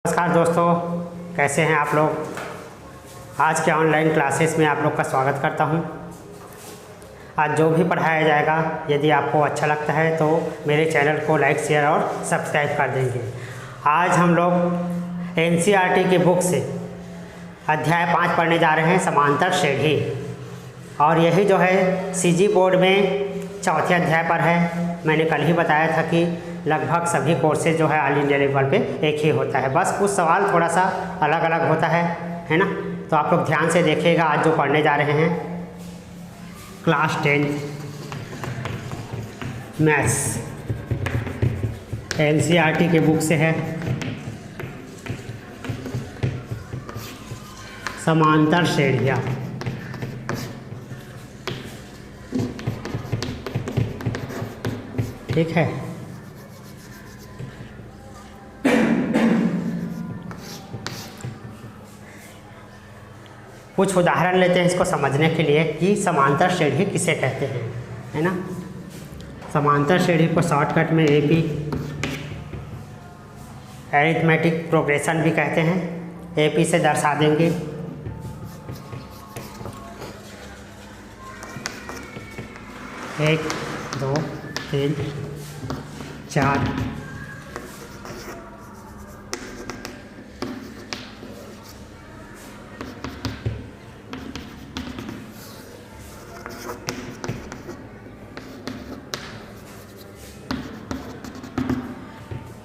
नमस्कार दोस्तों, कैसे हैं आप लोग। आज के ऑनलाइन क्लासेस में आप लोग का स्वागत करता हूं। आज जो भी पढ़ाया जाएगा यदि आपको अच्छा लगता है तो मेरे चैनल को लाइक शेयर और सब्सक्राइब कर देंगे। आज हम लोग एनसीईआरटी की बुक से अध्याय 5 पढ़ने जा रहे हैं, समांतर श्रेणी। और यही जो है सीजी बोर्ड में चौथे अध्याय पर है। मैंने कल ही बताया था कि लगभग सभी कोर्सेज जो है ऑल इंडिया लेवल पे एक ही होता है, बस कुछ सवाल थोड़ा सा अलग अलग होता है ना। तो आप लोग ध्यान से देखिएगा। आज जो पढ़ने जा रहे हैं क्लास 10 मैथ्स, एनसीईआरटी के बुक से है समांतर श्रेणियाँ। ठीक है, कुछ उदाहरण लेते हैं इसको समझने के लिए कि समांतर श्रेणी किसे कहते हैं, है ना। समांतर श्रेणी को शॉर्टकट में एपी, एरिथमेटिक प्रोग्रेशन भी कहते हैं। एपी से दर्शा देंगे। एक, दो, तीन, चार,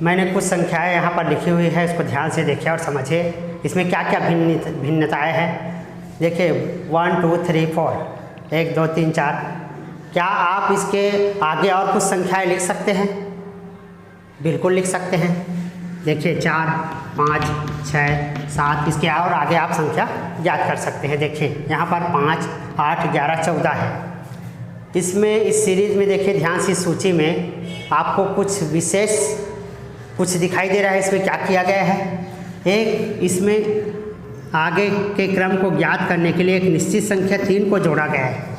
मैंने कुछ संख्याएं यहाँ पर लिखी हुई है, इसको ध्यान से देखिए और समझिए इसमें क्या क्या भिन्नताएं हैं। देखिए 1 2 3 4, 1 2 3 4। क्या आप इसके आगे और कुछ संख्याएं लिख सकते हैं? बिल्कुल लिख सकते हैं। देखिए 4 5 6 7, इसके और आगे आप संख्या याद कर सकते हैं। देखिए यहाँ पर 5 8 11 14 है। इसमें इस सीरीज़ में देखिए ध्यान से सूची में आपको कुछ विशेष कुछ दिखाई दे रहा है। इसमें क्या किया गया है, एक इसमें आगे के क्रम को ज्ञात करने के लिए एक निश्चित संख्या 3 को जोड़ा गया है।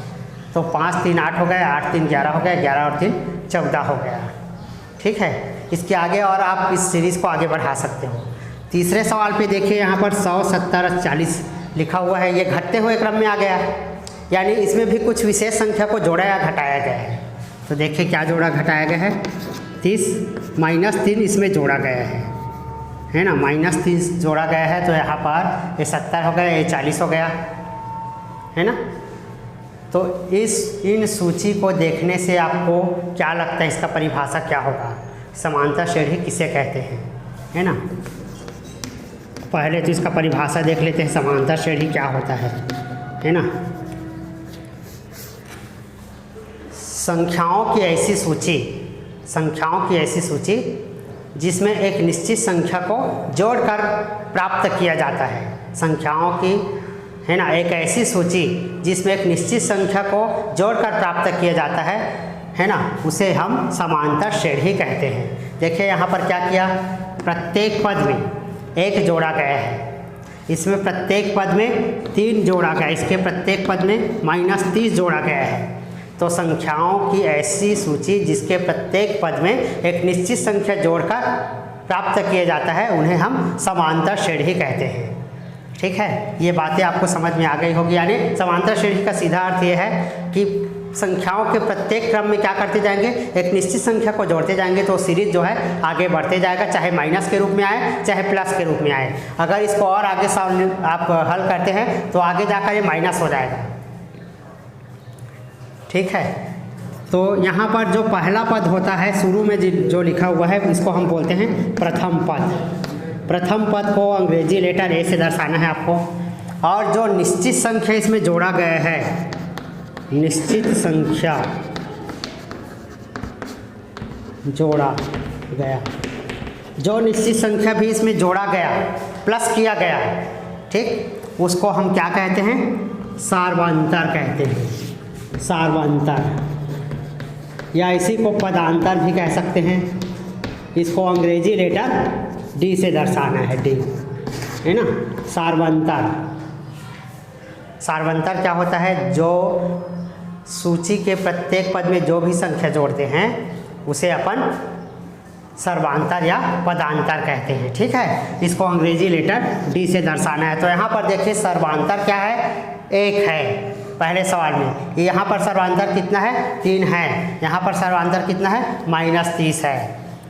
तो 5 3 8 हो गया, 8 3 11 हो गया, 11 और 3 14 हो गया। ठीक है, इसके आगे और आप इस सीरीज़ को आगे बढ़ा सकते हो। तीसरे सवाल पे देखिए यहाँ पर 100 70 40 लिखा हुआ है। ये घटते हुए क्रम में आ गया, यानी इसमें भी कुछ विशेष संख्या को जोड़ा या घटाया गया है। तो देखिए क्या जोड़ा घटाया गया है, 30 -3 इसमें जोड़ा गया है ना। -30 जोड़ा गया है, तो यहाँ पर ये 70 हो गया, ये 40 हो गया, है ना। तो इन सूची को देखने से आपको क्या लगता है, इसका परिभाषा क्या होगा, समांतर श्रेणी किसे कहते हैं, है ना। पहले तो इसका परिभाषा देख लेते हैं, समांतर श्रेणी क्या होता है ना। संख्याओं की ऐसी सूची जिसमें एक निश्चित संख्या को जोड़कर प्राप्त किया जाता है। संख्याओं की, है ना, एक ऐसी सूची जिसमें एक निश्चित संख्या को जोड़कर प्राप्त किया जाता है ना, उसे हम समांतर श्रेणी कहते हैं। देखिए यहाँ पर क्या किया, प्रत्येक पद में 1 जोड़ा गया है। इसमें प्रत्येक पद में 3 जोड़ा गया, इसके प्रत्येक पद में -30 जोड़ा गया है। तो संख्याओं की ऐसी सूची जिसके प्रत्येक पद में एक निश्चित संख्या जोड़कर प्राप्त किया जाता है, उन्हें हम समांतर श्रेणी कहते हैं। ठीक है, ये बातें आपको समझ में आ गई होगी। यानी समांतर श्रेणी का सीधा अर्थ ये है कि संख्याओं के प्रत्येक क्रम में क्या करते जाएंगे, एक निश्चित संख्या को जोड़ते जाएंगे, तो सीरीज जो है आगे बढ़ते जाएगा, चाहे माइनस के रूप में आए चाहे प्लस के रूप में आए। अगर इसको और आगे आप हल करते हैं तो आगे जाकर ये माइनस हो जाएगा। ठीक है, तो यहाँ पर जो पहला पद होता है शुरू में जो लिखा हुआ है, इसको हम बोलते हैं प्रथम पद। प्रथम पद को अंग्रेजी लेटर ए से दर्शाना है आपको। और जो निश्चित संख्या इसमें जोड़ा गया है, निश्चित संख्या जोड़ा गया, जो निश्चित संख्या भी इसमें जोड़ा गया, प्लस किया गया, ठीक, उसको हम क्या कहते हैं, सार्वंतर कहते हैं। सार्वंतर, या इसी को पदांतर भी कह सकते हैं। इसको अंग्रेजी लेटर डी से दर्शाना है, डी, है ना। सार्वंतर, सार्वंतर क्या होता है, जो सूची के प्रत्येक पद में जो भी संख्या जोड़ते हैं उसे अपन सर्वांतर या पदांतर कहते हैं। ठीक है, इसको अंग्रेजी लेटर डी से दर्शाना है। तो यहाँ पर देखिए सर्वांतर क्या है, 1 है पहले सवाल में। यहाँ पर सर्वांतर कितना है, 3 है। यहाँ पर सर्वांतर कितना है, -30 है।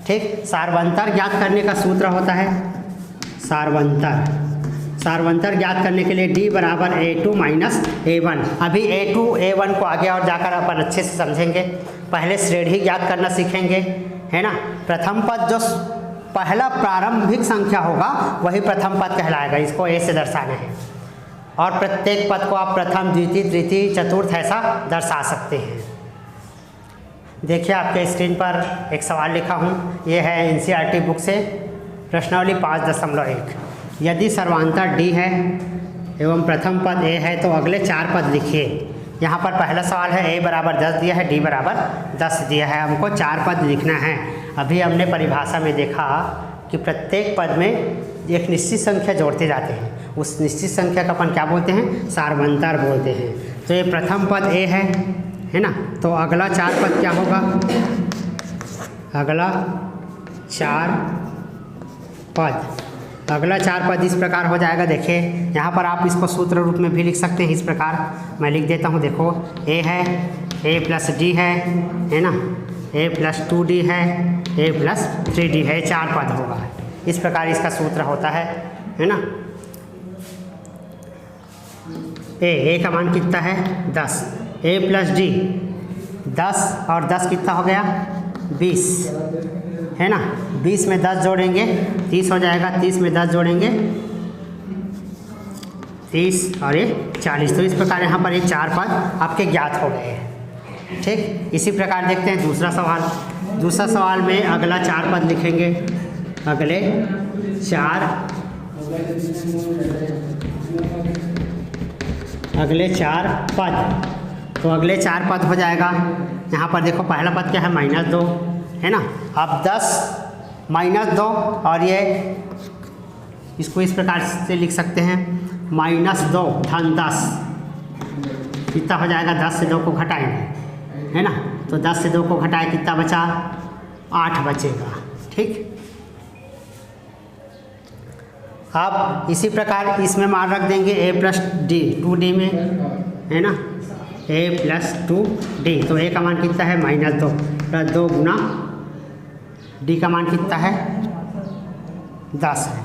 ठीक, सार्वंतर ज्ञात करने का सूत्र होता है सार्वंतर ज्ञात करने के लिए D बराबर A2 माइनस A1। अभी A2 A1 को आगे और जाकर अपन अच्छे से समझेंगे। पहले श्रेणी ज्ञात करना सीखेंगे, है ना। प्रथम पद जो पहला प्रारंभिक संख्या होगा वही प्रथम पद कहलाएगा, इसको A से दर्शाना है। और प्रत्येक पद को आप प्रथम, द्वितीय, तृतीय, चतुर्थ ऐसा दर्शा सकते हैं। देखिए आपके स्क्रीन पर एक सवाल लिखा हूँ, ये है NCERT बुक से प्रश्नावली 5.1। यदि सर्वांतर D है एवं प्रथम पद A है तो अगले 4 पद लिखिए। यहाँ पर पहला सवाल है A बराबर 10 दिया है, D बराबर 10 दिया है, हमको 4 पद लिखना है। अभी हमने परिभाषा में देखा कि प्रत्येक पद में एक निश्चित संख्या जोड़ते जाते हैं, उस निश्चित संख्या का अपन क्या बोलते हैं, सार्वंतर बोलते हैं। तो ये प्रथम पद A है ना। तो अगला 4 पद क्या होगा, अगला 4 पद इस प्रकार हो जाएगा। देखिए यहाँ पर आप इसको सूत्र रूप में भी लिख सकते हैं, इस प्रकार मैं लिख देता हूँ। देखो A है, A प्लस D है ना, A प्लस 2D है, A प्लस 3D है, 4 पद होगा। इस प्रकार इसका सूत्र होता है ना। A का मान कितना है, 10। A प्लस D 10 और 10 कितना हो गया, 20 है ना। 20 में 10 जोड़ेंगे 30 हो जाएगा, 30 में 10 जोड़ेंगे 30 और ये 40। तो इस प्रकार यहाँ पर ये 4 पद आपके ज्ञात हो गए हैं। ठीक, इसी प्रकार देखते हैं दूसरा सवाल। दूसरा सवाल में अगला 4 पद लिखेंगे, अगले 4 पद। तो अगले 4 पद हो जाएगा। यहाँ पर देखो पहला पद क्या है, -2 है ना। अब 10 -2 और ये इसको इस प्रकार से लिख सकते हैं, -2 धन 10 कितना हो जाएगा, 10 से 2 को घटाएंगे, है ना। तो 10 से 2 को घटाए कितना बचा, 8 बचेगा। ठीक, अब इसी प्रकार इसमें मान रख देंगे A प्लस D 2D में, है ना, A प्लस 2D। तो A का मान कितना है, -2 प्लस 2 गुना D का मान कितना है, 10 है।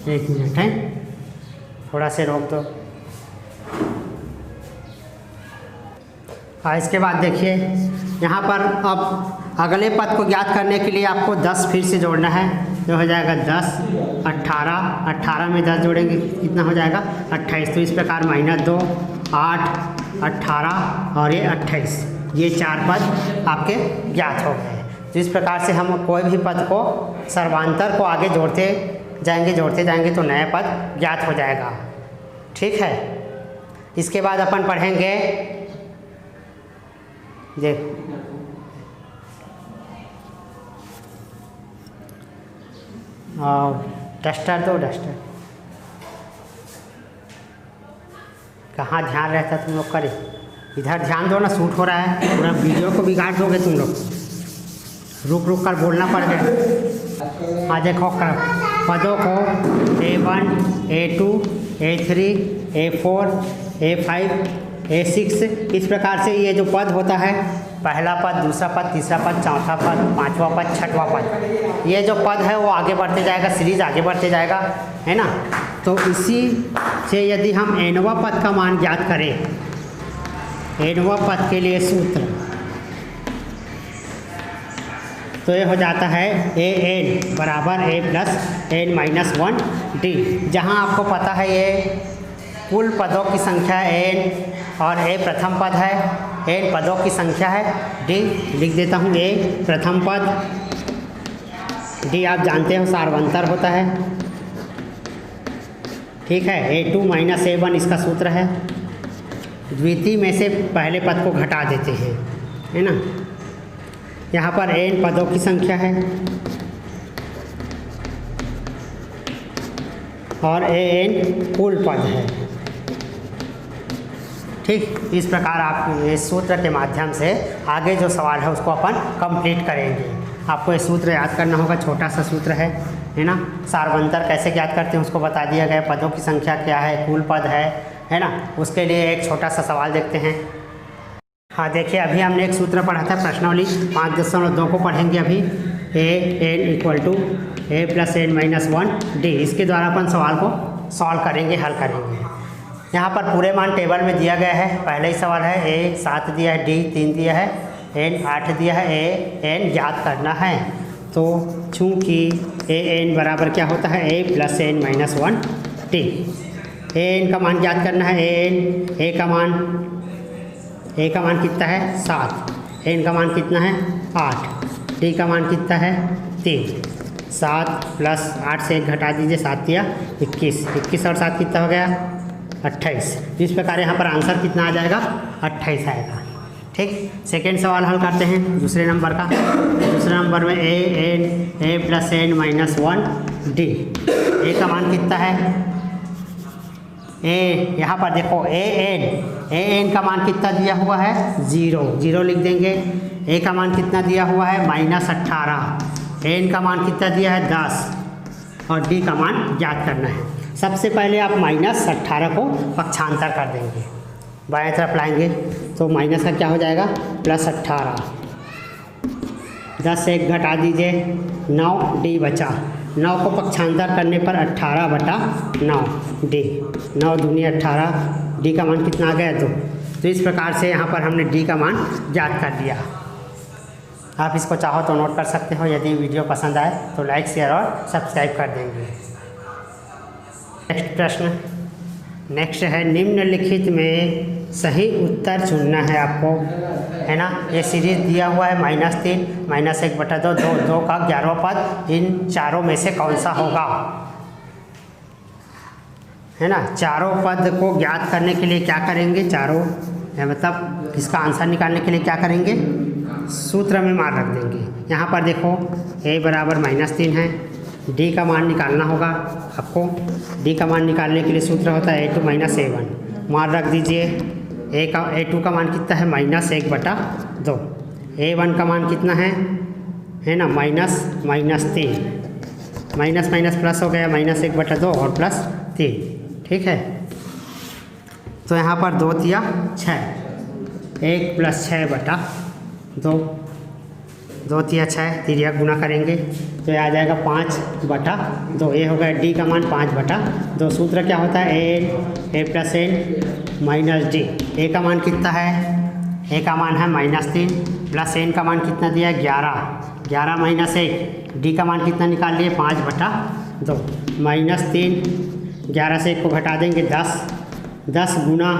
एक मिनट है, थोड़ा से रोक दो। इसके बाद देखिए यहाँ पर अब अगले पद को ज्ञात करने के लिए आपको 10 फिर से जोड़ना है। जो हो जाएगा 10 18 में 10 जोड़ेंगे कितना हो जाएगा, 28। तो इस प्रकार -2 8 18 और ये 28, ये 4 पद आपके ज्ञात हो गए। तो इस प्रकार से हम कोई भी पद को सर्वांतर को आगे जोड़ते जाएंगे तो नया पद ज्ञात हो जाएगा। ठीक है, इसके बाद अपन पढ़ेंगे डस्टर दो, डस्टर कहाँ ध्यान रहता तुम लोग करे, इधर ध्यान दो ना, शूट हो रहा है, पूरा वीडियो को बिगाड़ दोगे तुम लोग। रुक कर बोलना पड़ गया। हाँ देखो पदों को A1 A2 A3 A4 A5 A6 इस प्रकार से ये जो पद होता है, पहला पद, दूसरा पद, तीसरा पद, चौथा पद, पांचवा पद, छठवां पद, ये जो पद है वो आगे बढ़ते जाएगा, सीरीज आगे बढ़ते जाएगा, है ना। तो इसी से यदि हम nवां पद का मान ज्ञात करें, nवां पद के लिए सूत्र तो ये हो जाता है an बराबर A plus n minus 1D। जहाँ आपको पता है ये कुल पदों की संख्या n और A प्रथम पद है, n पदों की संख्या है, D लिख देता हूँ A प्रथम पद, D आप जानते हो सार्वंतर होता है। ठीक है, A2 माइनस A1 इसका सूत्र है। द्वितीय में से पहले पद को घटा देते हैं, है ना। यहाँ पर n पदों की संख्या है और an कुल पद है। ठीक, इस प्रकार आप इस सूत्र के माध्यम से आगे जो सवाल है उसको अपन कंप्लीट करेंगे। आपको ये सूत्र याद करना होगा, छोटा सा सूत्र है ना। सार्वंतर कैसे याद करते हैं उसको बता दिया गया, पदों की संख्या क्या है, कुल पद है ना। उसके लिए एक छोटा सा सवाल देखते हैं। हाँ देखिए, अभी हमने एक सूत्र पढ़ा था प्रश्नावली 5.2 को पढ़ेंगे अभी। a n = a + n - 1 d, इसके द्वारा अपन सवाल को सॉल्व करेंगे, हल करेंगे। यहाँ पर पूरे मान टेबल में दिया गया है। पहला ही सवाल है, a 7 दिया है, d 3 दिया है, n 8 दिया है, a n ज्ञात करना है। तो चूँकि a n बराबर क्या होता है, a + n - 1 d। a n का मान ज्ञात करना है। a का मान कितना है 7, n का मान कितना है 8, d का मान कितना है 3। 7 + 8 से 1 घटा दीजिए, 7 दिया 21, 21 और 7 कितना हो गया 28। इस प्रकार यहाँ पर आंसर कितना आ जाएगा 28 आएगा। ठीक, सेकेंड सवाल हल करते हैं दूसरे नंबर का। दूसरे नंबर में a + n - 1 d, a का मान कितना है यहाँ पर देखो a n का मान कितना दिया हुआ है 0 लिख देंगे। a का मान कितना दिया हुआ है -18, n का मान कितना दिया है 10 और d का मान ज्ञात करना है। सबसे पहले आप -18 को पक्षांतर कर देंगे, बाएं तरफ लाएंगे तो माइनस का क्या हो जाएगा +18। 10 से 1 घटा दीजिए, 9 d बचा। 9 को पक्षांतर करने पर 18/9 d, 9 दूनी 18, d का मान कितना आ गया 2। तो इस प्रकार से यहाँ पर हमने d का मान ज्ञात कर दिया। आप इसको चाहो तो नोट कर सकते हो। यदि वीडियो पसंद आए तो लाइक, शेयर और सब्सक्राइब कर देंगे। नेक्स्ट प्रश्न, नेक्स्ट है निम्नलिखित में सही उत्तर चुनना है आपको, है ना। ये सीरीज दिया हुआ है -3 -1/2 2 का 11वां पद, इन चारों में से कौन सा होगा, है ना। चारों पद को ज्ञात करने के लिए क्या करेंगे, चारों मतलब इसका आंसर निकालने के लिए क्या करेंगे, सूत्र में मान रख देंगे। यहाँ पर देखो a = -3 है, d का मान निकालना होगा आपको। d का मान निकालने के लिए सूत्र होता है a2 - a1, मान रख दीजिए। a2 का मान कितना है -1/2, a1 का मान कितना है ना -3, माइनस प्लस हो गया -1/2 और +3। ठीक है, तो यहाँ पर 2 तिया 6, 1 + 6/2, 2 तिया 6, तिरिया गुना करेंगे तो ये आ जाएगा 5/2। ये हो गया d का मान 5/2। सूत्र क्या होता है a + n - d। a का मान कितना है, a का मान है -3 प्लस n का मान कितना दिया है 11 - 1, d का मान कितना निकाल लिए 5/2। -3, 11 से 1 को घटा देंगे 10 गुना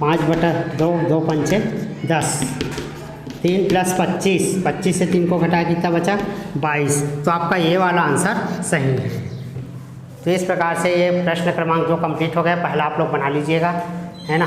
5/2, 2 पंचे 10, 3 + 25 से 3 को घटा कितना बचा 22। तो आपका ये वाला आंसर सही है। तो इस प्रकार से ये प्रश्न क्रमांक 2 कंप्लीट हो गया। पहला आप लोग बना लीजिएगा, है ना।